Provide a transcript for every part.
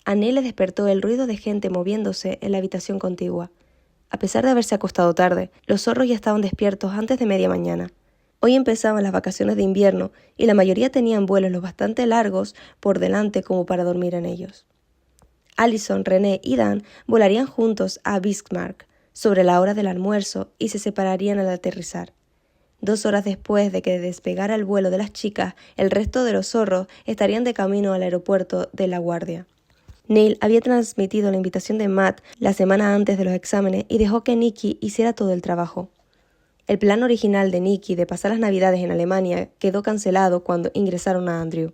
A Neil le despertó el ruido de gente moviéndose en la habitación contigua. A pesar de haberse acostado tarde, los zorros ya estaban despiertos antes de media mañana. Hoy empezaban las vacaciones de invierno y la mayoría tenían vuelos lo bastante largos por delante como para dormir en ellos. Allison, René y Dan volarían juntos a Bismarck sobre la hora del almuerzo y se separarían al aterrizar. 2 horas después de que despegara el vuelo de las chicas, el resto de los zorros estarían de camino al aeropuerto de La Guardia. Neil había transmitido la invitación de Matt la semana antes de los exámenes y dejó que Nikki hiciera todo el trabajo. El plan original de Nikki de pasar las Navidades en Alemania quedó cancelado cuando ingresaron a Andrew.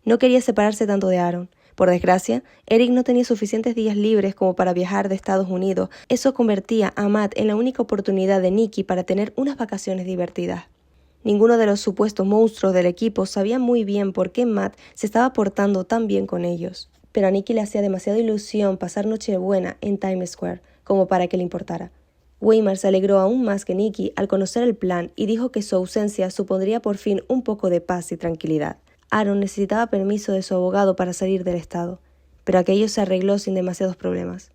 No quería separarse tanto de Aaron. Por desgracia, Eric no tenía suficientes días libres como para viajar de Estados Unidos. Eso convertía a Matt en la única oportunidad de Nikki para tener unas vacaciones divertidas. Ninguno de los supuestos monstruos del equipo sabía muy bien por qué Matt se estaba portando tan bien con ellos. Pero a Nikki le hacía demasiada ilusión pasar Nochebuena en Times Square como para que le importara. Weimar se alegró aún más que Nikki al conocer el plan y dijo que su ausencia supondría por fin un poco de paz y tranquilidad. Aaron necesitaba permiso de su abogado para salir del estado, pero aquello se arregló sin demasiados problemas.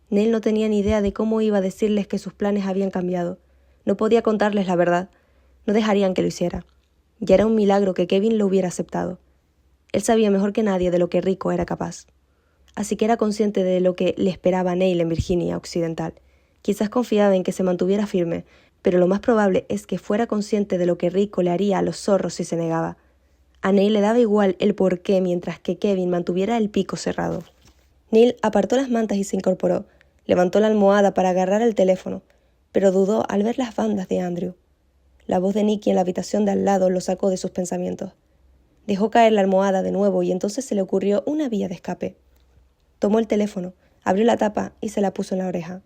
Neil no tenía ni idea de cómo iba a decirles que sus planes habían cambiado. No podía contarles la verdad. No dejarían que lo hiciera. Ya era un milagro que Kevin lo hubiera aceptado. Él sabía mejor que nadie de lo que Rico era capaz. Así que era consciente de lo que le esperaba a Neil en Virginia Occidental. Quizás confiaba en que se mantuviera firme, pero lo más probable es que fuera consciente de lo que Rico le haría a los zorros si se negaba. A Neil le daba igual el porqué mientras que Kevin mantuviera el pico cerrado. Neil apartó las mantas y se incorporó. Levantó la almohada para agarrar el teléfono, pero dudó al ver las bandas de Andrew. La voz de Nikki en la habitación de al lado lo sacó de sus pensamientos. Dejó caer la almohada de nuevo y entonces se le ocurrió una vía de escape. Tomó el teléfono, abrió la tapa y se la puso en la oreja.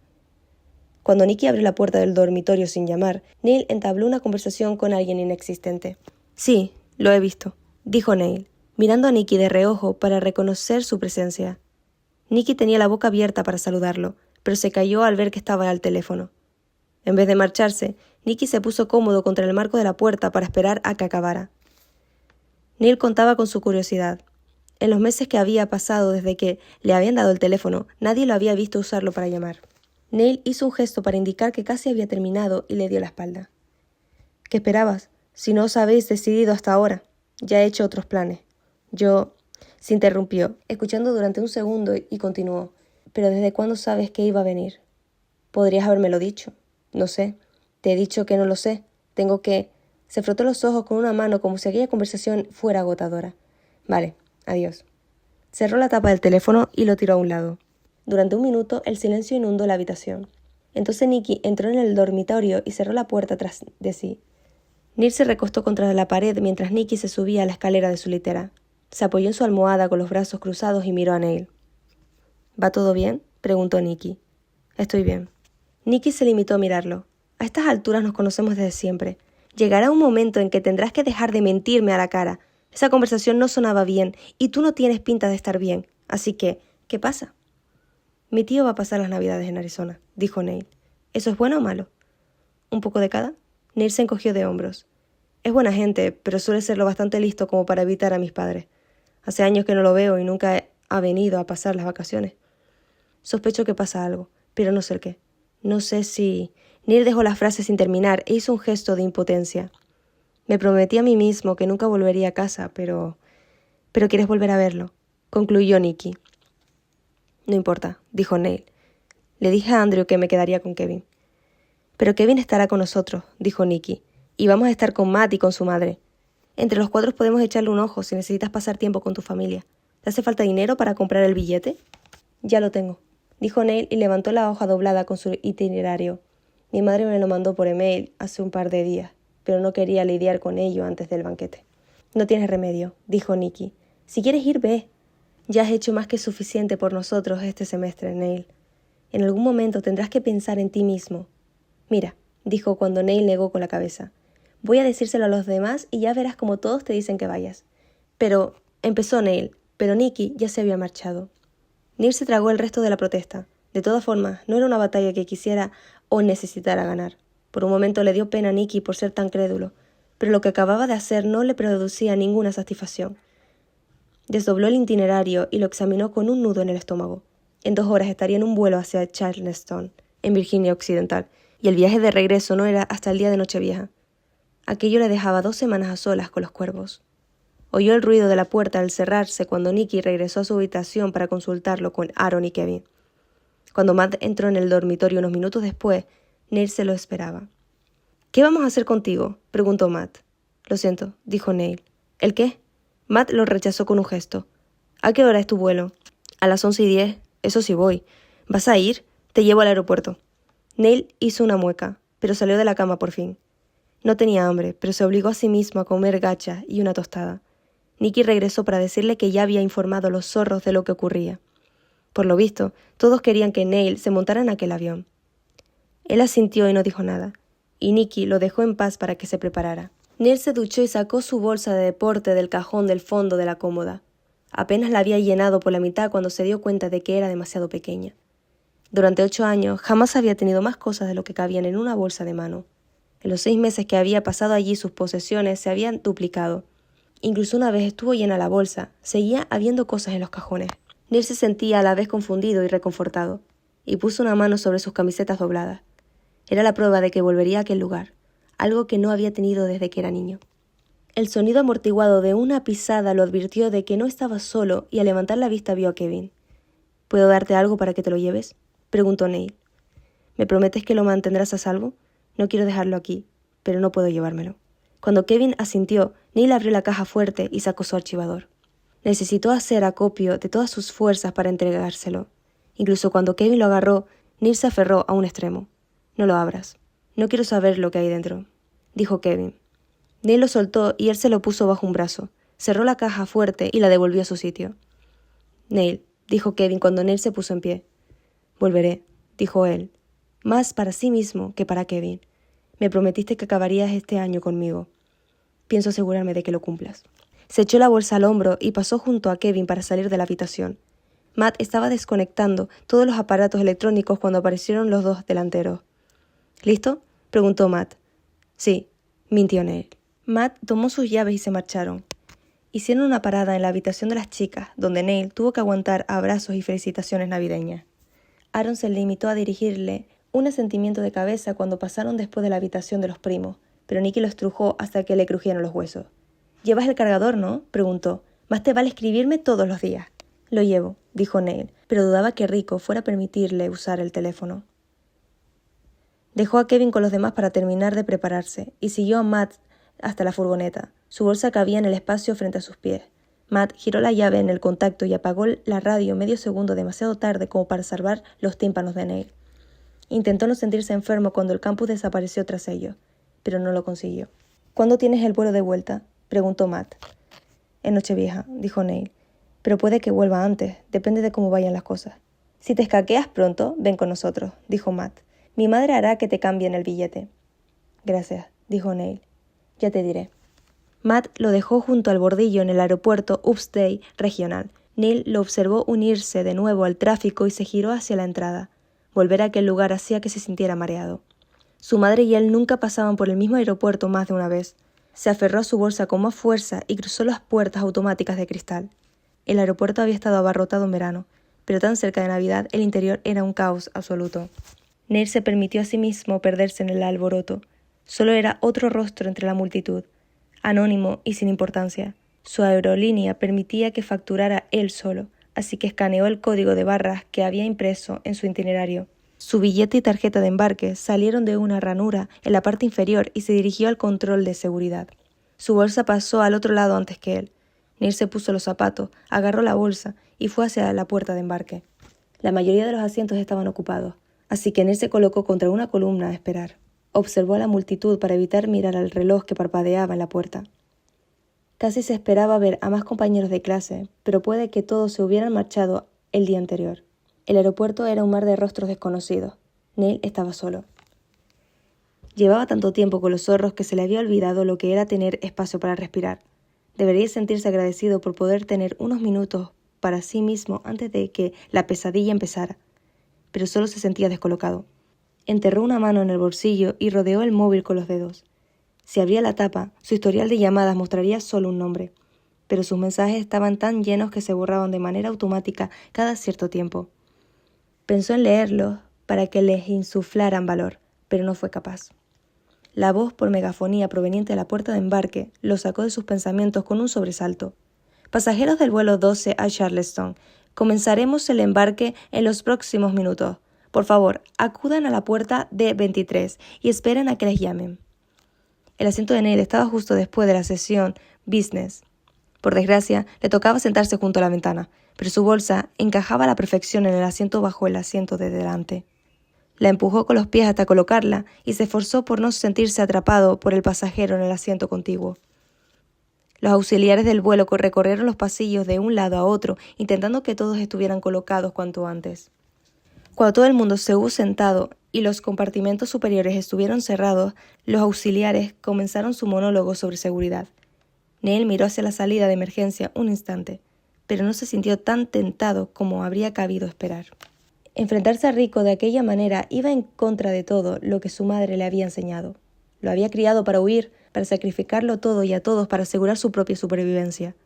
Cuando Nikki abrió la puerta del dormitorio sin llamar, Neil entabló una conversación con alguien inexistente. «Sí, lo he visto», dijo Neil, mirando a Nikki de reojo para reconocer su presencia. Nikki tenía la boca abierta para saludarlo, pero se calló al ver que estaba al teléfono. En vez de marcharse, Nikki se puso cómodo contra el marco de la puerta para esperar a que acabara. Neil contaba con su curiosidad. En los meses que había pasado desde que le habían dado el teléfono, nadie lo había visto usarlo para llamar. Neil hizo un gesto para indicar que casi había terminado y le dio la espalda. «¿Qué esperabas? Si no os habéis decidido hasta ahora. Ya he hecho otros planes». «Yo...» Se interrumpió, escuchando durante un segundo y continuó. «¿Pero desde cuándo sabes que iba a venir?» «Podrías habérmelo dicho». «No sé. Te he dicho que no lo sé. Tengo que...» Se frotó los ojos con una mano como si aquella conversación fuera agotadora. «Vale, adiós». Cerró la tapa del teléfono y lo tiró a un lado. Durante un minuto el silencio inundó la habitación. Entonces Nikki entró en el dormitorio y cerró la puerta tras de sí. Neil se recostó contra la pared mientras Nikki se subía a la escalera de su litera. Se apoyó en su almohada con los brazos cruzados y miró a Neil. «¿Va todo bien?», preguntó Nikki. «Estoy bien». Nikki se limitó a mirarlo. «A estas alturas nos conocemos desde siempre. Llegará un momento en que tendrás que dejar de mentirme a la cara. Esa conversación no sonaba bien y tú no tienes pinta de estar bien. Así que, ¿qué pasa?» «Mi tío va a pasar las Navidades en Arizona», dijo Neil. «¿Eso es bueno o malo?» «Un poco de cada». Neil se encogió de hombros. «Es buena gente, pero suele ser lo bastante listo como para evitar a mis padres. Hace años que no lo veo y nunca ha venido a pasar las vacaciones. Sospecho que pasa algo, pero no sé el qué. No sé si...» Neil dejó la frase sin terminar e hizo un gesto de impotencia. «Me prometí a mí mismo que nunca volvería a casa, pero... «Pero quieres volver a verlo», concluyó Nikki. «No importa», dijo Neil. «Le dije a Andrew que me quedaría con Kevin». «Pero Kevin estará con nosotros», dijo Nikki. «Y vamos a estar con Matt y con su madre. Entre los 4 podemos echarle un ojo si necesitas pasar tiempo con tu familia. ¿Te hace falta dinero para comprar el billete?» «Ya lo tengo», dijo Neil y levantó la hoja doblada con su itinerario. «Mi madre me lo mandó por email hace un par de días, pero no quería lidiar con ello antes del banquete». «No tienes remedio», dijo Nikki. «Si quieres ir, ve. Ya has hecho más que suficiente por nosotros este semestre, Neil. En algún momento tendrás que pensar en ti mismo». «Mira», dijo cuando Neil negó con la cabeza. «Voy a decírselo a los demás y ya verás como todos te dicen que vayas». «Pero...» empezó Neil, pero Nikki ya se había marchado. Neil se tragó el resto de la protesta. De todas formas, no era una batalla que quisiera o necesitara ganar. Por un momento le dio pena a Nikki por ser tan crédulo, pero lo que acababa de hacer no le producía ninguna satisfacción. Desdobló el itinerario y lo examinó con un nudo en el estómago. En 2 horas estaría en un vuelo hacia Charleston, en Virginia Occidental, y el viaje de regreso no era hasta el día de Nochevieja. Aquello le dejaba 2 semanas a solas con los cuervos. Oyó el ruido de la puerta al cerrarse cuando Nicky regresó a su habitación para consultarlo con Aaron y Kevin. Cuando Matt entró en el dormitorio unos minutos después, Neil se lo esperaba. «¿Qué vamos a hacer contigo?», preguntó Matt. «Lo siento», dijo Neil. «¿El qué?». Matt lo rechazó con un gesto. «¿A qué hora es tu vuelo?». «A las 11:10. Eso sí voy». «¿Vas a ir? Te llevo al aeropuerto». Neil hizo una mueca, pero salió de la cama por fin. No tenía hambre, pero se obligó a sí mismo a comer gachas y una tostada. Nicky regresó para decirle que ya había informado a los zorros de lo que ocurría. Por lo visto, todos querían que Neil se montara en aquel avión. Él asintió y no dijo nada, y Nicky lo dejó en paz para que se preparara. Neil se duchó y sacó su bolsa de deporte del cajón del fondo de la cómoda. Apenas la había llenado por la mitad cuando se dio cuenta de que era demasiado pequeña. Durante 8 años jamás había tenido más cosas de lo que cabían en una bolsa de mano. En los 6 meses que había pasado allí sus posesiones se habían duplicado. Incluso una vez estuvo llena la bolsa, seguía habiendo cosas en los cajones. Neil se sentía a la vez confundido y reconfortado, y puso una mano sobre sus camisetas dobladas. Era la prueba de que volvería a aquel lugar, algo que no había tenido desde que era niño. El sonido amortiguado de una pisada lo advirtió de que no estaba solo y al levantar la vista vio a Kevin. «¿Puedo darte algo para que te lo lleves?», preguntó Neil. «¿Me prometes que lo mantendrás a salvo? No quiero dejarlo aquí, pero no puedo llevármelo». Cuando Kevin asintió, Neil abrió la caja fuerte y sacó su archivador. Necesitó hacer acopio de todas sus fuerzas para entregárselo. Incluso cuando Kevin lo agarró, Neil se aferró a un extremo. «No lo abras. No quiero saber lo que hay dentro», dijo Kevin. Neil lo soltó y él se lo puso bajo un brazo. Cerró la caja fuerte y la devolvió a su sitio. «Neil», dijo Kevin cuando Neil se puso en pie. «Volveré», dijo él, más para sí mismo que para Kevin. «Me prometiste que acabarías este año conmigo. Pienso asegurarme de que lo cumplas». Se echó la bolsa al hombro y pasó junto a Kevin para salir de la habitación. Matt estaba desconectando todos los aparatos electrónicos cuando aparecieron los 2 delanteros. «¿Listo?», preguntó Matt. «Sí», mintió Neil. Matt tomó sus llaves y se marcharon. Hicieron una parada en la habitación de las chicas, donde Neil tuvo que aguantar abrazos y felicitaciones navideñas. Aaron se limitó a dirigirle un asentimiento de cabeza cuando pasaron después de la habitación de los primos, pero Nicky lo estrujó hasta que le crujieron los huesos. «¿Llevas el cargador, no?», preguntó. «Más te vale escribirme todos los días». «Lo llevo», dijo Neil, pero dudaba que Rico fuera a permitirle usar el teléfono. Dejó a Kevin con los demás para terminar de prepararse y siguió a Matt hasta la furgoneta. Su bolsa cabía en el espacio frente a sus pies. Matt giró la llave en el contacto y apagó la radio medio segundo demasiado tarde como para salvar los tímpanos de Neil. Intentó no sentirse enfermo cuando el campus desapareció tras ellos, pero no lo consiguió. «¿Cuándo tienes el vuelo de vuelta?», preguntó Matt. «En Nochevieja», dijo Neil. «Pero puede que vuelva antes, depende de cómo vayan las cosas». «Si te escaqueas pronto, ven con nosotros», dijo Matt. «Mi madre hará que te cambien el billete». «Gracias», dijo Neil. «Ya te diré». Matt lo dejó junto al bordillo en el aeropuerto Upstate regional. Neil lo observó unirse de nuevo al tráfico y se giró hacia la entrada. Volver a aquel lugar hacía que se sintiera mareado. Su madre y él nunca pasaban por el mismo aeropuerto más de una vez. Se aferró a su bolsa con más fuerza y cruzó las puertas automáticas de cristal. El aeropuerto había estado abarrotado en verano, pero tan cerca de Navidad el interior era un caos absoluto. Neil se permitió a sí mismo perderse en el alboroto. Solo era otro rostro entre la multitud, anónimo y sin importancia. Su aerolínea permitía que facturara él solo, así que escaneó el código de barras que había impreso en su itinerario. Su billete y tarjeta de embarque salieron de una ranura en la parte inferior y se dirigió al control de seguridad. Su bolsa pasó al otro lado antes que él. Neil se puso los zapatos, agarró la bolsa y fue hacia la puerta de embarque. La mayoría de los asientos estaban ocupados, así que Neil se colocó contra una columna a esperar. Observó a la multitud para evitar mirar al reloj que parpadeaba en la puerta. Casi se esperaba ver a más compañeros de clase, pero puede que todos se hubieran marchado el día anterior. El aeropuerto era un mar de rostros desconocidos. Neil estaba solo. Llevaba tanto tiempo con los zorros que se le había olvidado lo que era tener espacio para respirar. Debería sentirse agradecido por poder tener unos minutos para sí mismo antes de que la pesadilla empezara, pero solo se sentía descolocado. Enterró una mano en el bolsillo y rodeó el móvil con los dedos. Si abría la tapa, su historial de llamadas mostraría solo un nombre. pero sus mensajes estaban tan llenos que se borraban de manera automática cada cierto tiempo. Pensó en leerlos para que les insuflaran valor, pero no fue capaz. La voz por megafonía proveniente de la puerta de embarque lo sacó de sus pensamientos con un sobresalto. Pasajeros del vuelo 12 a Charleston, comenzaremos el embarque en los próximos minutos. Por favor, acudan a la puerta D23 y esperen a que les llamen. El asiento de Neil estaba justo después de la sesión business. Por desgracia, le tocaba sentarse junto a la ventana, pero su bolsa encajaba a la perfección en el asiento bajo el asiento de delante. La empujó con los pies hasta colocarla y se esforzó por no sentirse atrapado por el pasajero en el asiento contiguo. Los auxiliares del vuelo recorrieron los pasillos de un lado a otro, intentando que todos estuvieran colocados cuanto antes. Cuando todo el mundo se hubo sentado y los compartimentos superiores estuvieron cerrados, los auxiliares comenzaron su monólogo sobre seguridad. Neil miró hacia la salida de emergencia un instante, pero no se sintió tan tentado como habría cabido esperar. Enfrentarse a Rico de aquella manera iba en contra de todo lo que su madre le había enseñado. Lo había criado para huir, para sacrificarlo todo y a todos para asegurar su propia supervivencia.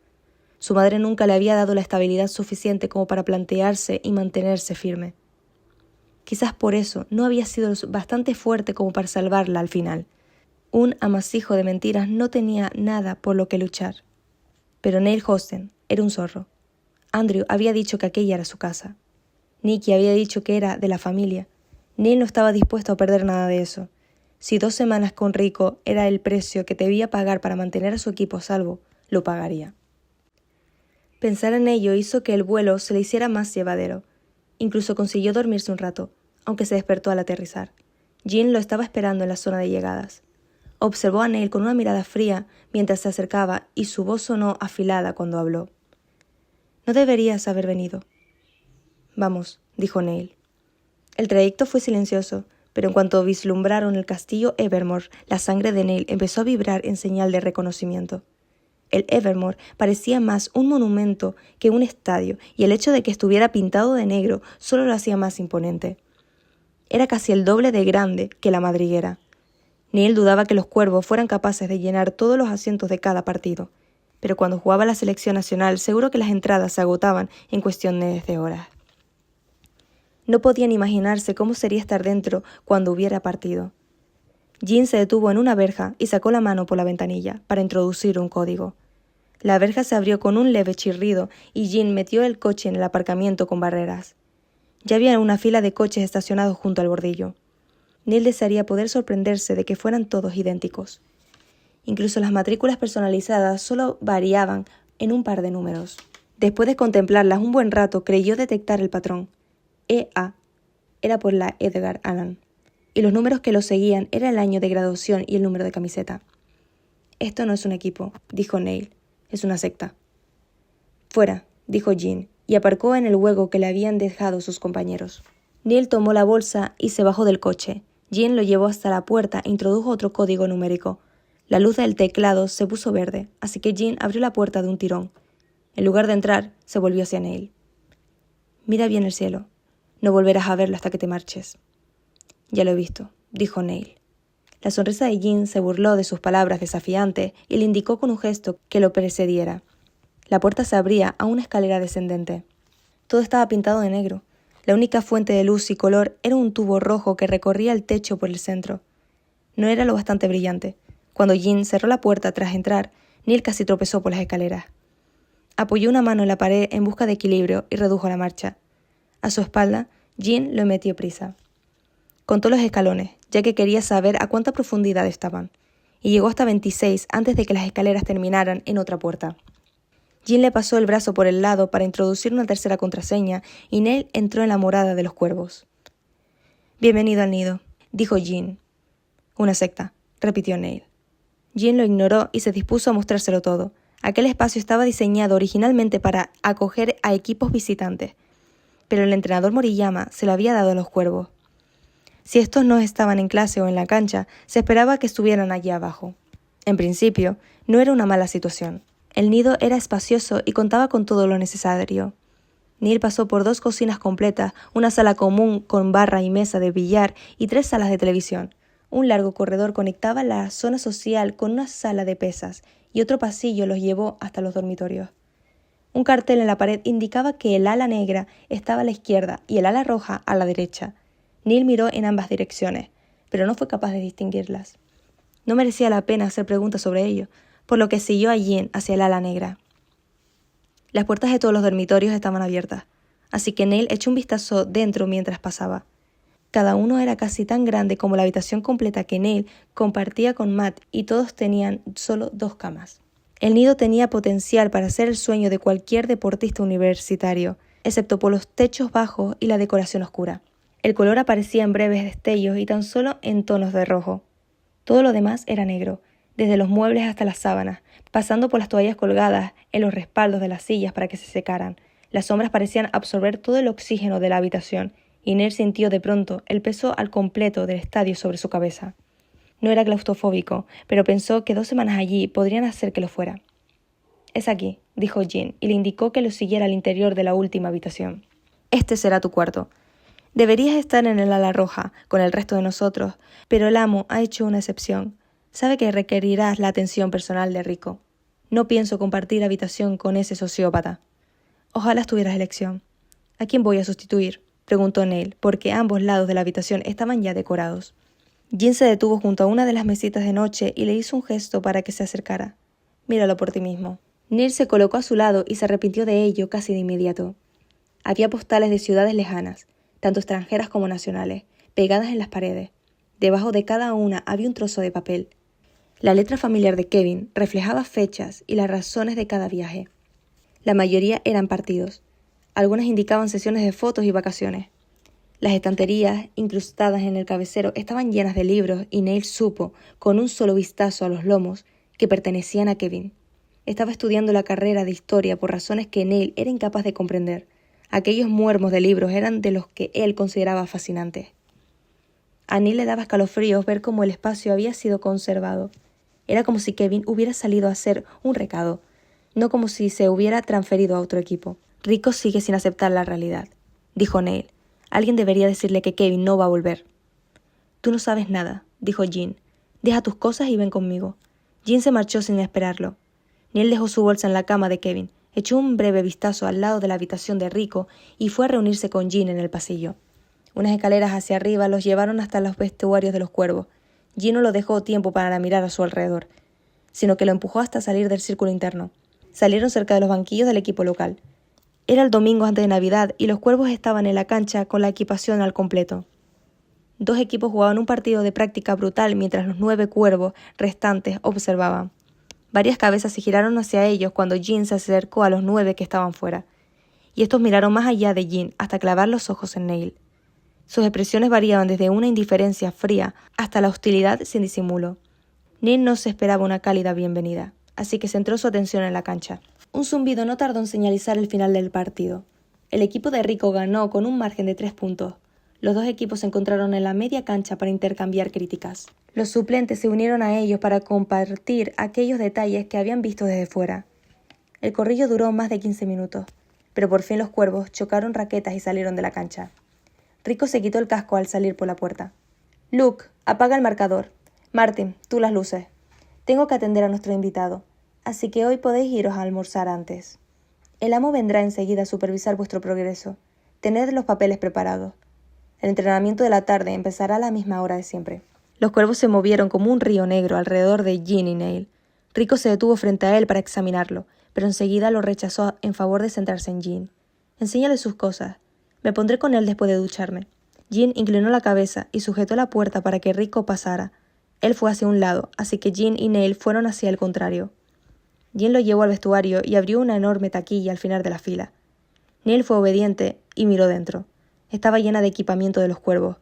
Su madre nunca le había dado la estabilidad suficiente como para plantearse y mantenerse firme. Quizás por eso no había sido bastante fuerte como para salvarla al final. Un amasijo de mentiras no tenía nada por lo que luchar. Pero Neil Hobson era un zorro. Andrew había dicho que aquella era su casa. Nicky había dicho que era de la familia. Neil no estaba dispuesto a perder nada de eso. Si 2 semanas con Rico era el precio que debía pagar para mantener a su equipo a salvo, lo pagaría. Pensar en ello hizo que el vuelo se le hiciera más llevadero. Incluso consiguió dormirse un rato, aunque se despertó al aterrizar. Jean lo estaba esperando en la zona de llegadas. Observó a Neil con una mirada fría mientras se acercaba y su voz sonó afilada cuando habló. «No deberías haber venido». «Vamos», dijo Neil. El trayecto fue silencioso, pero en cuanto vislumbraron el castillo Evermore, la sangre de Neil empezó a vibrar en señal de reconocimiento. El Evermore parecía más un monumento que un estadio, y el hecho de que estuviera pintado de negro solo lo hacía más imponente. Era casi el doble de grande que la madriguera. Neil dudaba que los cuervos fueran capaces de llenar todos los asientos de cada partido, pero cuando jugaba la selección nacional seguro que las entradas se agotaban en cuestiones de horas. No podían imaginarse cómo sería estar dentro cuando hubiera partido. Jean se detuvo en una verja y sacó la mano por la ventanilla para introducir un código. La verja se abrió con un leve chirrido y Jean metió el coche en el aparcamiento con barreras. Ya había una fila de coches estacionados junto al bordillo. Neil desearía poder sorprenderse de que fueran todos idénticos. Incluso las matrículas personalizadas solo variaban en un par de números. Después de contemplarlas un buen rato, creyó detectar el patrón. EA era por la Edgar Allan, y los números que lo seguían eran el año de graduación y el número de camiseta. «Esto no es un equipo», dijo Neil. «Es una secta». «Fuera», dijo Jean, y aparcó en el hueco que le habían dejado sus compañeros. Neil tomó la bolsa y se bajó del coche. Jean lo llevó hasta la puerta e introdujo otro código numérico. La luz del teclado se puso verde, así que Jean abrió la puerta de un tirón. En lugar de entrar, se volvió hacia Neil. «Mira bien el cielo. No volverás a verlo hasta que te marches». «Ya lo he visto», dijo Neil. La sonrisa de Jean se burló de sus palabras desafiantes y le indicó con un gesto que lo precediera. La puerta se abría a una escalera descendente. Todo estaba pintado de negro. La única fuente de luz y color era un tubo rojo que recorría el techo por el centro. No era lo bastante brillante. Cuando Jean cerró la puerta tras entrar, Neil casi tropezó por las escaleras. Apoyó una mano en la pared en busca de equilibrio y redujo la marcha. A su espalda, Jean lo metió prisa. Contó los escalones, ya que quería saber a cuánta profundidad estaban, y llegó hasta 26 antes de que las escaleras terminaran en otra puerta. Jean le pasó el brazo por el lado para introducir una tercera contraseña y Neil entró en la morada de los cuervos. «Bienvenido al nido», dijo Jean. «Una secta», repitió Neil. Jean lo ignoró y se dispuso a mostrárselo todo. Aquel espacio estaba diseñado originalmente para acoger a equipos visitantes, pero el entrenador Moriyama se lo había dado a los cuervos. Si estos no estaban en clase o en la cancha, se esperaba que estuvieran allí abajo. En principio, no era una mala situación. El nido era espacioso y contaba con todo lo necesario. Neil pasó por 2 cocinas completas, una sala común con barra y mesa de billar y 3 salas de televisión. Un largo corredor conectaba la zona social con una sala de pesas y otro pasillo los llevó hasta los dormitorios. Un cartel en la pared indicaba que el ala negra estaba a la izquierda y el ala roja a la derecha. Neil miró en ambas direcciones, pero no fue capaz de distinguirlas. No merecía la pena hacer preguntas sobre ello, por lo que siguió a Jean hacia el ala negra. Las puertas de todos los dormitorios estaban abiertas, así que Neil echó un vistazo dentro mientras pasaba. Cada uno era casi tan grande como la habitación completa que Neil compartía con Matt y todos tenían solo 2 camas. El nido tenía potencial para ser el sueño de cualquier deportista universitario, excepto por los techos bajos y la decoración oscura. El color aparecía en breves destellos y tan solo en tonos de rojo. Todo lo demás era negro, desde los muebles hasta las sábanas, pasando por las toallas colgadas en los respaldos de las sillas para que se secaran. Las sombras parecían absorber todo el oxígeno de la habitación, y Neil sintió de pronto el peso al completo del estadio sobre su cabeza. No era claustrofóbico, pero pensó que 2 semanas allí podrían hacer que lo fuera. «Es aquí», dijo Jean, y le indicó que lo siguiera al interior de la última habitación. «Este será tu cuarto. Deberías estar en el ala roja, con el resto de nosotros, pero el amo ha hecho una excepción. Sabe que requerirás la atención personal de Rico. No pienso compartir habitación con ese sociópata. Ojalá tuvieras elección». «¿A quién voy a sustituir?», preguntó Neil, porque ambos lados de la habitación estaban ya decorados. Jean se detuvo junto a una de las mesitas de noche y le hizo un gesto para que se acercara. «Míralo por ti mismo». Neil se colocó a su lado y se arrepintió de ello casi de inmediato. Había postales de ciudades lejanas, tanto extranjeras como nacionales, pegadas en las paredes. Debajo de cada una había un trozo de papel. La letra familiar de Kevin reflejaba fechas y las razones de cada viaje. La mayoría eran partidos. Algunas indicaban sesiones de fotos y vacaciones. Las estanterías, incrustadas en el cabecero, estaban llenas de libros y Neil supo, con un solo vistazo a los lomos, que pertenecían a Kevin. Estaba estudiando la carrera de historia por razones que Neil era incapaz de comprender. Aquellos muermos de libros eran de los que él consideraba fascinantes. A Neil le daba escalofríos ver cómo el espacio había sido conservado. Era como si Kevin hubiera salido a hacer un recado, no como si se hubiera transferido a otro equipo. «Rico sigue sin aceptar la realidad», dijo Neil. «Alguien debería decirle que Kevin no va a volver». «Tú no sabes nada», dijo Jean. «Deja tus cosas y ven conmigo». Jean se marchó sin esperarlo. Neil dejó su bolsa en la cama de Kevin, echó un breve vistazo al lado de la habitación de Rico y fue a reunirse con Jean en el pasillo. Unas escaleras hacia arriba los llevaron hasta los vestuarios de los cuervos. Jean no lo dejó tiempo para mirar a su alrededor, sino que lo empujó hasta salir del círculo interno. Salieron cerca de los banquillos del equipo local. Era el domingo antes de Navidad y los cuervos estaban en la cancha con la equipación al completo. 2 equipos jugaban un partido de práctica brutal mientras los 9 cuervos restantes observaban. Varias cabezas se giraron hacia ellos cuando Jean se acercó a los 9 que estaban fuera, y estos miraron más allá de Jean hasta clavar los ojos en Neil. Sus expresiones variaban desde una indiferencia fría hasta la hostilidad sin disimulo. Neil no se esperaba una cálida bienvenida, así que centró su atención en la cancha. Un zumbido no tardó en señalizar el final del partido. El equipo de Rico ganó con un margen de 3 puntos. Los 2 equipos se encontraron en la media cancha para intercambiar críticas. Los suplentes se unieron a ellos para compartir aquellos detalles que habían visto desde fuera. El corrillo duró más de 15 minutos, pero por fin los cuervos chocaron raquetas y salieron de la cancha. Rico se quitó el casco al salir por la puerta. «Luke, apaga el marcador. Martin, tú las luces. Tengo que atender a nuestro invitado, así que hoy podéis iros a almorzar antes. El amo vendrá enseguida a supervisar vuestro progreso. Tened los papeles preparados. El entrenamiento de la tarde empezará a la misma hora de siempre». Los cuervos se movieron como un río negro alrededor de Jean y Neil. Rico se detuvo frente a él para examinarlo, pero enseguida lo rechazó en favor de centrarse en Jean. «Enséñale sus cosas. Me pondré con él después de ducharme». Jean inclinó la cabeza y sujetó la puerta para que Rico pasara. Él fue hacia un lado, así que Jean y Neil fueron hacia el contrario. Jean lo llevó al vestuario y abrió una enorme taquilla al final de la fila. Neil fue obediente y miró dentro. Estaba llena de equipamiento de los cuervos.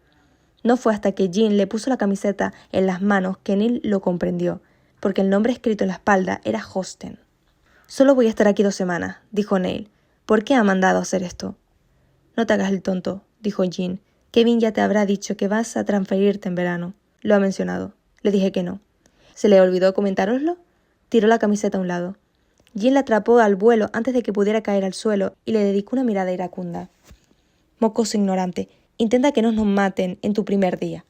No fue hasta que Jean le puso la camiseta en las manos que Neil lo comprendió, porque el nombre escrito en la espalda era Hosten. «Solo voy a estar aquí 2 semanas», dijo Neil. «¿Por qué ha mandado a hacer esto?» «No te hagas el tonto», dijo Jean. «Kevin ya te habrá dicho que vas a transferirte en verano. Lo ha mencionado». Le dije que no. «¿Se le olvidó comentároslo?» Tiró la camiseta a un lado. Jean la atrapó al vuelo antes de que pudiera caer al suelo y le dedicó una mirada iracunda. «Mocoso ignorante, intenta que no nos maten en tu primer día».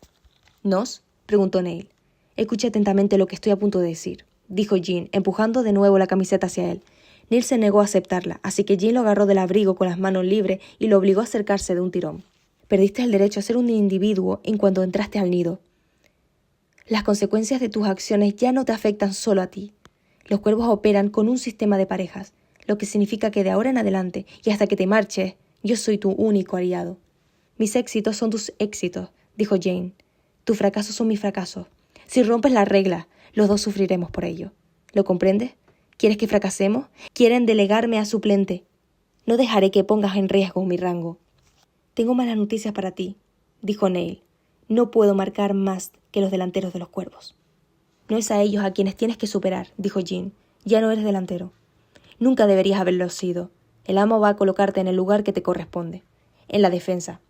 «¿Nos?», preguntó Neil. «Escucha atentamente lo que estoy a punto de decir». dijo Jean, empujando de nuevo la camiseta hacia él. Neil se negó a aceptarla, así que Jean lo agarró del abrigo con las manos libres y lo obligó a acercarse de un tirón. Perdiste el derecho a ser un individuo en cuanto entraste al nido. Las consecuencias de tus acciones ya no te afectan solo a ti. Los cuervos operan con un sistema de parejas, lo que significa que de ahora en adelante y hasta que te marches, yo soy tu único aliado. Mis éxitos son tus éxitos, dijo Jane. Tus fracasos son mis fracasos. Si rompes la regla, los dos sufriremos por ello. ¿Lo comprendes? ¿Quieres que fracasemos? Quieren delegarme a suplente. No dejaré que pongas en riesgo mi rango. Tengo malas noticias para ti, dijo Neil. No puedo marcar más que los delanteros de los cuervos. No es a ellos a quienes tienes que superar, dijo Jean. Ya no eres delantero. Nunca deberías haberlo sido. El amo va a colocarte en el lugar que te corresponde, en la defensa.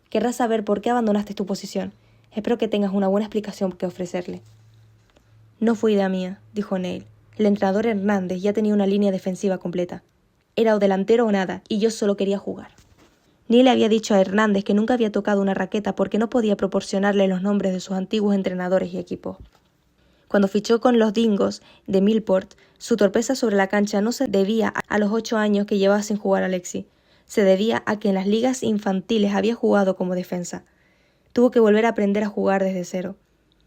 Querrás saber por qué abandonaste tu posición. Espero que tengas una buena explicación que ofrecerle. No fue idea mía, dijo Neil. El entrenador Hernández ya tenía una línea defensiva completa. Era o delantero o nada, y yo solo quería jugar. Neil le había dicho a Hernández que nunca había tocado una raqueta porque no podía proporcionarle los nombres de sus antiguos entrenadores y equipos. Cuando fichó con los Dingos de Millport, su torpeza sobre la cancha no se debía a los 8 años que llevaba sin jugar Alexis. Se debía a que en las ligas infantiles había jugado como defensa. Tuvo que volver a aprender a jugar desde cero.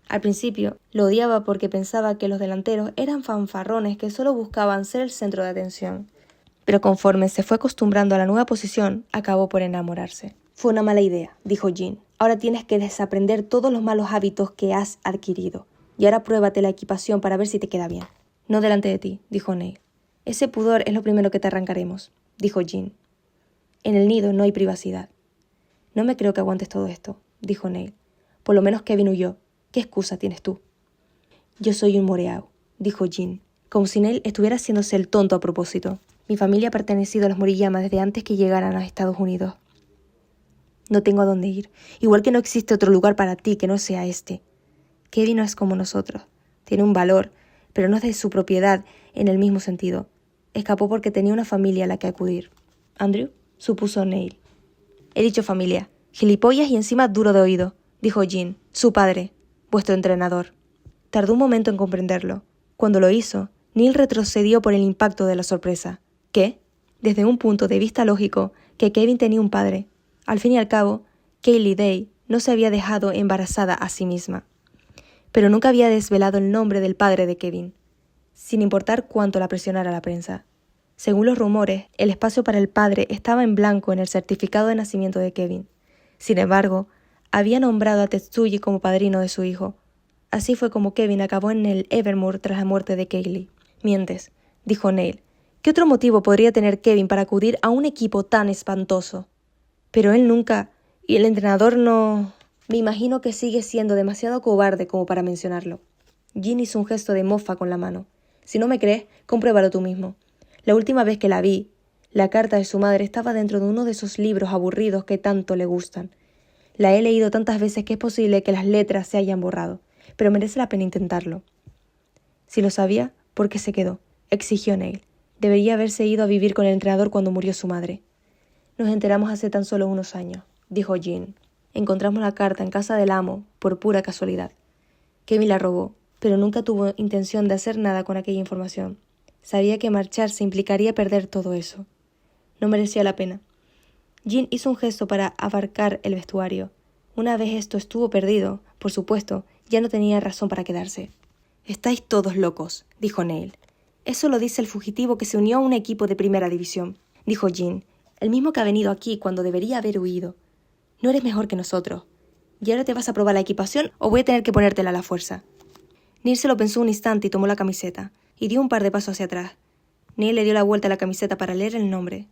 Al principio lo odiaba porque pensaba que los delanteros eran fanfarrones que solo buscaban ser el centro de atención. Pero conforme se fue acostumbrando a la nueva posición, acabó por enamorarse. Fue una mala idea, dijo Jean. Ahora tienes que desaprender todos los malos hábitos que has adquirido. Y ahora pruébate la equipación para ver si te queda bien. No delante de ti, dijo Neil. Ese pudor es lo primero que te arrancaremos, dijo Jean. En el nido no hay privacidad. No me creo que aguantes todo esto, dijo Neil. Por lo menos Kevin huyó. ¿Qué excusa tienes tú? Yo soy un moreau, dijo Jean, como si Neil estuviera haciéndose el tonto a propósito. Mi familia ha pertenecido a los Moriyama desde antes que llegaran a Estados Unidos. No tengo a dónde ir, igual que no existe otro lugar para ti que no sea este. Kevin no es como nosotros. Tiene un valor, pero no es de su propiedad en el mismo sentido. Escapó porque tenía una familia a la que acudir. Andrew, supuso Neil. He dicho familia. Gilipollas y encima duro de oído, dijo Jean. Su padre, vuestro entrenador. Tardó un momento en comprenderlo. Cuando lo hizo, Neil retrocedió por el impacto de la sorpresa. ¿Qué? Desde un punto de vista lógico, que Kevin tenía un padre. Al fin y al cabo, Kaylee Day no se había dejado embarazada a sí misma. Pero nunca había desvelado el nombre del padre de Kevin, sin importar cuánto la presionara la prensa. Según los rumores, el espacio para el padre estaba en blanco en el certificado de nacimiento de Kevin. Sin embargo, había nombrado a Tetsuji como padrino de su hijo. Así fue como Kevin acabó en el Evermore tras la muerte de Kaylee. Mientes, dijo Neil. ¿Qué otro motivo podría tener Kevin para acudir a un equipo tan espantoso? Pero él nunca... Y el entrenador no... Me imagino que sigue siendo demasiado cobarde como para mencionarlo. Jean hizo un gesto de mofa con la mano. Si no me crees, compruébalo tú mismo. La última vez que la vi, la carta de su madre estaba dentro de uno de esos libros aburridos que tanto le gustan. La he leído tantas veces que es posible que las letras se hayan borrado, pero merece la pena intentarlo. Si lo sabía, ¿por qué se quedó? Exigió Neil. Debería haberse ido a vivir con el entrenador cuando murió su madre. Nos enteramos hace tan solo unos años, dijo Jean. Encontramos la carta en casa del amo, por pura casualidad. Kevin la robó, pero nunca tuvo intención de hacer nada con aquella información. Sabía que marcharse implicaría perder todo eso. No merecía la pena. Jean hizo un gesto para abarcar el vestuario. Una vez esto estuvo perdido, por supuesto, ya no tenía razón para quedarse. «Estáis todos locos», dijo Neil. «Eso lo dice el fugitivo que se unió a un equipo de primera división», dijo Jean, «el mismo que ha venido aquí cuando debería haber huido. No eres mejor que nosotros. ¿Y ahora te vas a probar la equipación o voy a tener que ponértela a la fuerza?» Neil se lo pensó un instante y tomó la camiseta, y dio un par de pasos hacia atrás. Neil le dio la vuelta a la camiseta para leer el nombre.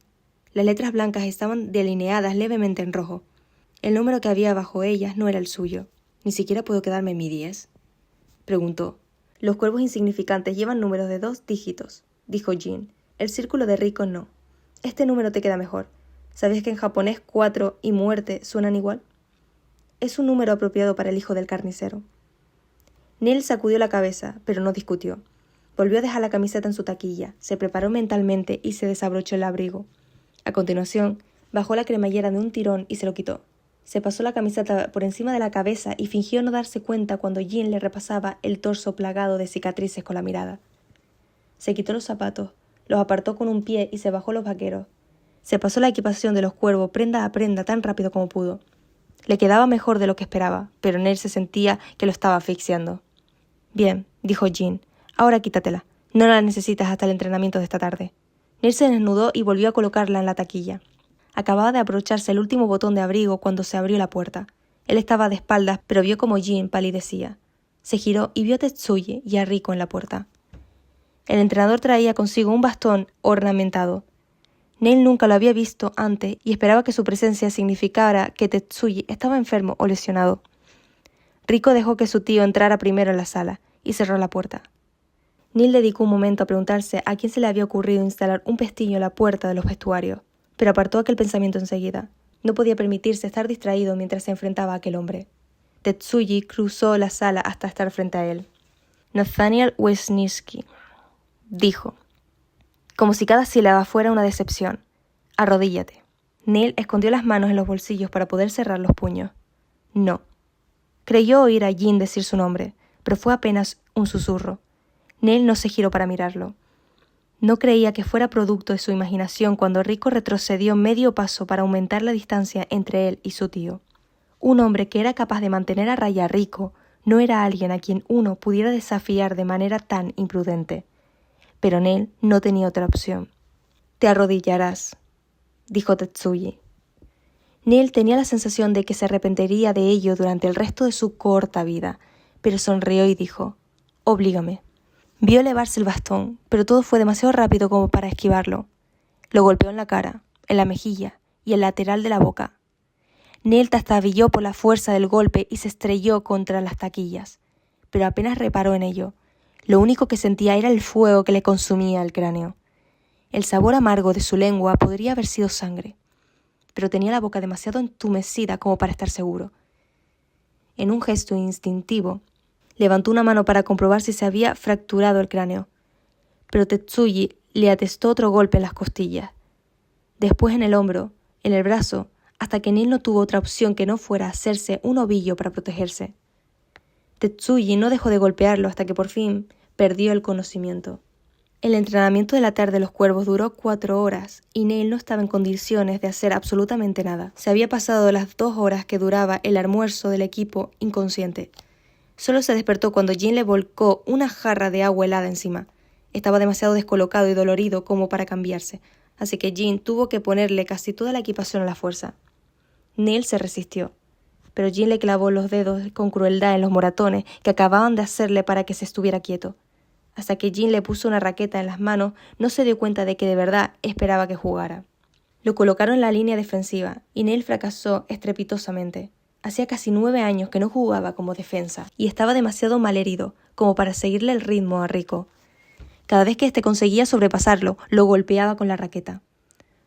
Las letras blancas estaban delineadas levemente en rojo. El número que había bajo ellas no era el suyo. «¿Ni siquiera puedo quedarme en mi 10?» preguntó. «Los cuervos insignificantes llevan números de 2 dígitos», dijo Jean. «El círculo de rico no. Este número te queda mejor. ¿Sabes que en japonés 4 y muerte suenan igual?» «Es un número apropiado para el hijo del carnicero». Neil sacudió la cabeza, pero no discutió. Volvió a dejar la camiseta en su taquilla, se preparó mentalmente y se desabrochó el abrigo. A continuación, bajó la cremallera de un tirón y se lo quitó. Se pasó la camiseta por encima de la cabeza y fingió no darse cuenta cuando Jean le repasaba el torso plagado de cicatrices con la mirada. Se quitó los zapatos, los apartó con un pie y se bajó los vaqueros. Se pasó la equipación de los cuervos prenda a prenda tan rápido como pudo. Le quedaba mejor de lo que esperaba, pero Neil se sentía que lo estaba asfixiando. «Bien», dijo Jean, «ahora quítatela. No la necesitas hasta el entrenamiento de esta tarde». Neil se desnudó y volvió a colocarla en la taquilla. Acababa de abrocharse el último botón de abrigo cuando se abrió la puerta. Él estaba de espaldas, pero vio como Jean palidecía. Se giró y vio a Tetsuya y a Riko en la puerta. El entrenador traía consigo un bastón ornamentado. Neil nunca lo había visto antes y esperaba que su presencia significara que Tetsuya estaba enfermo o lesionado. Riko dejó que su tío entrara primero en la sala y cerró la puerta. Neil dedicó un momento a preguntarse a quién se le había ocurrido instalar un pestillo en la puerta de los vestuarios, pero apartó aquel pensamiento enseguida. No podía permitirse estar distraído mientras se enfrentaba a aquel hombre. Tetsuya cruzó la sala hasta estar frente a él. «Nathaniel Wisniewski», dijo, como si cada sílaba fuera una decepción. «Arrodíllate». Neil escondió las manos en los bolsillos para poder cerrar los puños. «No». Creyó oír a Jean decir su nombre, pero fue apenas un susurro. Neil no se giró para mirarlo. No creía que fuera producto de su imaginación cuando Riko retrocedió medio paso para aumentar la distancia entre él y su tío. Un hombre que era capaz de mantener a raya a Riko no era alguien a quien uno pudiera desafiar de manera tan imprudente. Pero Neil no tenía otra opción. «Te arrodillarás», dijo Tetsuya. Neil tenía la sensación de que se arrepentiría de ello durante el resto de su corta vida, pero sonrió y dijo, «Oblígame». Vio elevarse el bastón, pero todo fue demasiado rápido como para esquivarlo. Lo golpeó en la cara, en la mejilla y el lateral de la boca. Neil trastabilló por la fuerza del golpe y se estrelló contra las taquillas, pero apenas reparó en ello. Lo único que sentía era el fuego que le consumía el cráneo. El sabor amargo de su lengua podría haber sido sangre, pero tenía la boca demasiado entumecida como para estar seguro. En un gesto instintivo, levantó una mano para comprobar si se había fracturado el cráneo, pero Tetsuya le atestó otro golpe en las costillas, después en el hombro, en el brazo, hasta que Neil no tuvo otra opción que no fuera hacerse un ovillo para protegerse. Tetsuya no dejó de golpearlo hasta que por fin perdió el conocimiento. El entrenamiento de la tarde de los cuervos duró 4 horas y Neil no estaba en condiciones de hacer absolutamente nada. Se había pasado las 2 horas que duraba el almuerzo del equipo inconsciente. Solo se despertó cuando Jean le volcó una jarra de agua helada encima. Estaba demasiado descolocado y dolorido como para cambiarse, así que Jean tuvo que ponerle casi toda la equipación a la fuerza. Neil se resistió, pero Jean le clavó los dedos con crueldad en los moratones que acababan de hacerle para que se estuviera quieto. Hasta que Jean le puso una raqueta en las manos, no se dio cuenta de que de verdad esperaba que jugara. Lo colocaron en la línea defensiva y Neil fracasó estrepitosamente. Hacía casi 9 años que no jugaba como defensa y estaba demasiado malherido como para seguirle el ritmo a Riko. Cada vez que éste conseguía sobrepasarlo, lo golpeaba con la raqueta.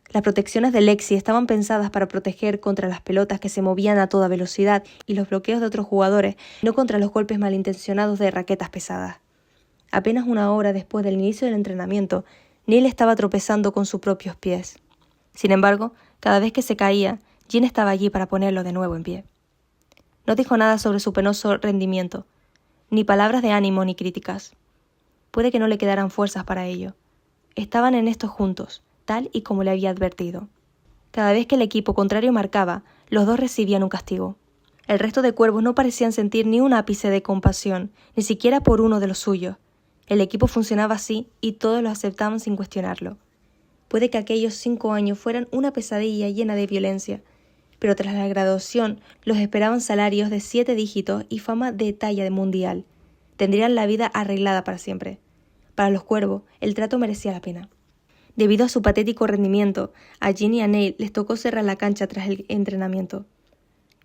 Las protecciones de Lexi estaban pensadas para proteger contra las pelotas que se movían a toda velocidad y los bloqueos de otros jugadores, no contra los golpes malintencionados de raquetas pesadas. Apenas 1 hora después del inicio del entrenamiento, Neil estaba tropezando con sus propios pies. Sin embargo, cada vez que se caía, Jean estaba allí para ponerlo de nuevo en pie. No dijo nada sobre su penoso rendimiento, ni palabras de ánimo ni críticas. Puede que no le quedaran fuerzas para ello. Estaban en esto juntos, tal y como le había advertido. Cada vez que el equipo contrario marcaba, los dos recibían un castigo. El resto de cuervos no parecían sentir ni un ápice de compasión, ni siquiera por uno de los suyos. El equipo funcionaba así y todos lo aceptaban sin cuestionarlo. Puede que aquellos 5 años fueran una pesadilla llena de violencia, pero tras la graduación los esperaban salarios de 7 dígitos y fama de talla mundial. Tendrían la vida arreglada para siempre. Para los cuervos, el trato merecía la pena. Debido a su patético rendimiento, a Jean y a Neil les tocó cerrar la cancha tras el entrenamiento.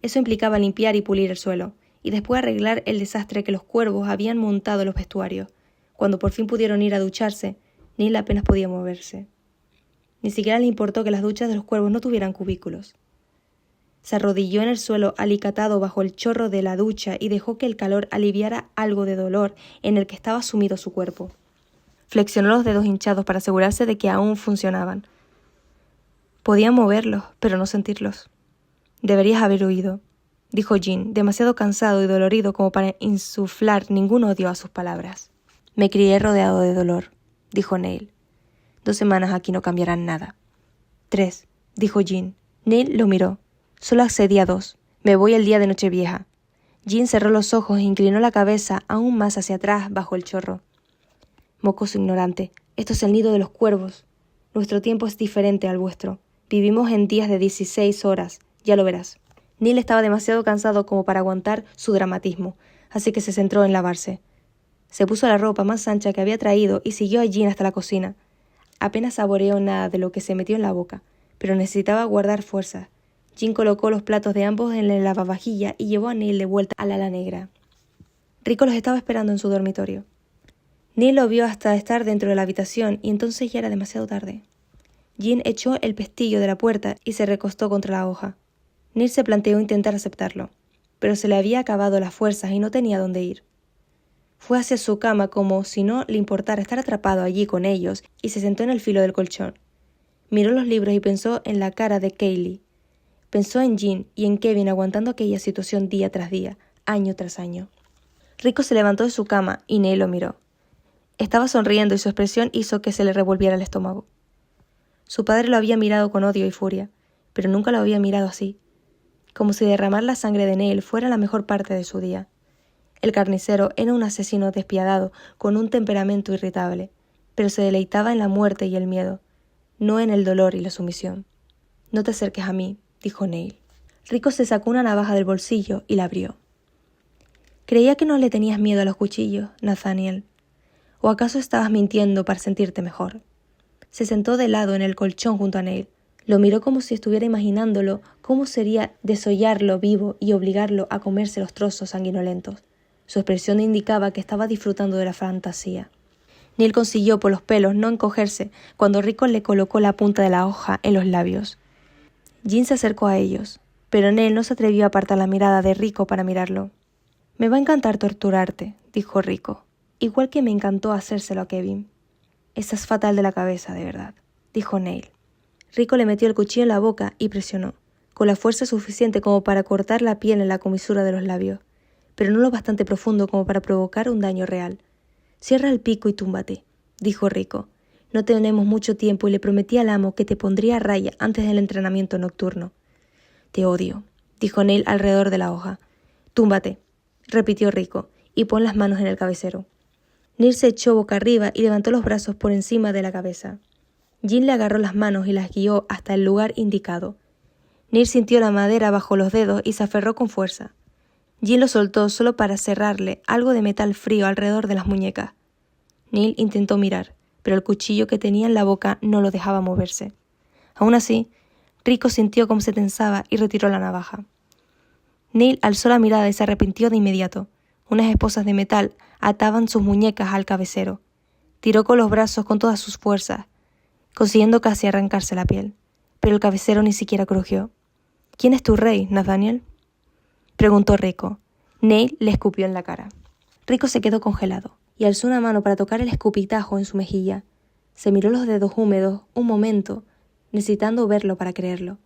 Eso implicaba limpiar y pulir el suelo, y después arreglar el desastre que los cuervos habían montado en los vestuarios. Cuando por fin pudieron ir a ducharse, Neil apenas podía moverse. Ni siquiera le importó que las duchas de los cuervos no tuvieran cubículos. Se arrodilló en el suelo alicatado bajo el chorro de la ducha y dejó que el calor aliviara algo de dolor en el que estaba sumido su cuerpo. Flexionó los dedos hinchados para asegurarse de que aún funcionaban. Podía moverlos, pero no sentirlos. «Deberías haber huido», dijo Jean, demasiado cansado y dolorido como para insuflar ningún odio a sus palabras. «Me crié rodeado de dolor», dijo Neil. 2 semanas aquí no cambiarán nada. 3, dijo Jean. Neil lo miró. Solo accedí a 2. Me voy el día de Nochevieja. Jean cerró los ojos e inclinó la cabeza aún más hacia atrás bajo el chorro. Mocoso ignorante, esto es el nido de los cuervos. Nuestro tiempo es diferente al vuestro. Vivimos en días de 16 horas, ya lo verás. Neil estaba demasiado cansado como para aguantar su dramatismo, así que se centró en lavarse. Se puso la ropa más ancha que había traído y siguió a Jean hasta la cocina. Apenas saboreó nada de lo que se metió en la boca, pero necesitaba guardar fuerzas. Jean colocó los platos de ambos en el lavavajilla y llevó a Neil de vuelta al ala negra. Rico los estaba esperando en su dormitorio. Neil lo vio hasta estar dentro de la habitación y entonces ya era demasiado tarde. Jean echó el pestillo de la puerta y se recostó contra la hoja. Neil se planteó intentar aceptarlo, pero se le había acabado las fuerzas y no tenía dónde ir. Fue hacia su cama como si no le importara estar atrapado allí con ellos y se sentó en el filo del colchón. Miró los libros y pensó en la cara de Kaylee. Pensó en Jean y en Kevin aguantando aquella situación día tras día, año tras año. Rico se levantó de su cama y Neil lo miró. Estaba sonriendo y su expresión hizo que se le revolviera el estómago. Su padre lo había mirado con odio y furia, pero nunca lo había mirado así, como si derramar la sangre de Neil fuera la mejor parte de su día. El carnicero era un asesino despiadado, con un temperamento irritable, pero se deleitaba en la muerte y el miedo, no en el dolor y la sumisión. «No te acerques a mí», dijo Neil. Rico se sacó una navaja del bolsillo y la abrió. «Creía que no le tenías miedo a los cuchillos, Nathaniel. ¿O acaso estabas mintiendo para sentirte mejor?» Se sentó de lado en el colchón junto a Neil. Lo miró como si estuviera imaginándolo cómo sería desollarlo vivo y obligarlo a comerse los trozos sanguinolentos. Su expresión indicaba que estaba disfrutando de la fantasía. Neil consiguió por los pelos no encogerse cuando Rico le colocó la punta de la hoja en los labios. Jean se acercó a ellos, pero Neil no se atrevió a apartar la mirada de Rico para mirarlo. «Me va a encantar torturarte», dijo Rico, «igual que me encantó hacérselo a Kevin». «Estás fatal de la cabeza, de verdad», dijo Neil. Rico le metió el cuchillo en la boca y presionó, con la fuerza suficiente como para cortar la piel en la comisura de los labios, pero no lo bastante profundo como para provocar un daño real. «Cierra el pico y túmbate», dijo Rico. «No tenemos mucho tiempo y le prometí al amo que te pondría a raya antes del entrenamiento nocturno». «Te odio», dijo Neil alrededor de la hoja. «Túmbate», repitió Rico, «y pon las manos en el cabecero». Neil se echó boca arriba y levantó los brazos por encima de la cabeza. Jean le agarró las manos y las guió hasta el lugar indicado. Neil sintió la madera bajo los dedos y se aferró con fuerza. Jean lo soltó solo para cerrarle algo de metal frío alrededor de las muñecas. Neil intentó mirar, pero el cuchillo que tenía en la boca no lo dejaba moverse. Aún así, Rico sintió cómo se tensaba y retiró la navaja. Neil alzó la mirada y se arrepintió de inmediato. Unas esposas de metal ataban sus muñecas al cabecero. Tiró con los brazos con todas sus fuerzas, consiguiendo casi arrancarse la piel, pero el cabecero ni siquiera crujió. «¿Quién es tu rey, Nathaniel?», preguntó Rico. Neil le escupió en la cara. Rico se quedó congelado y alzó una mano para tocar el escupitajo en su mejilla. Se miró los dedos húmedos un momento, necesitando verlo para creerlo,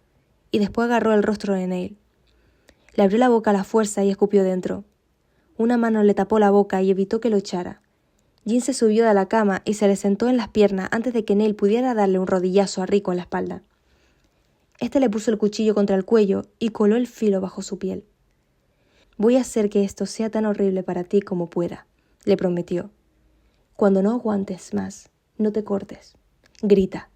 y después agarró el rostro de Neil. Le abrió la boca a la fuerza y escupió dentro. Una mano le tapó la boca y evitó que lo echara. Jean se subió de la cama y se le sentó en las piernas antes de que Neil pudiera darle un rodillazo a Rico en la espalda. Este le puso el cuchillo contra el cuello y coló el filo bajo su piel. «Voy a hacer que esto sea tan horrible para ti como pueda», le prometió. «Cuando no aguantes más, no te cortes. Grita.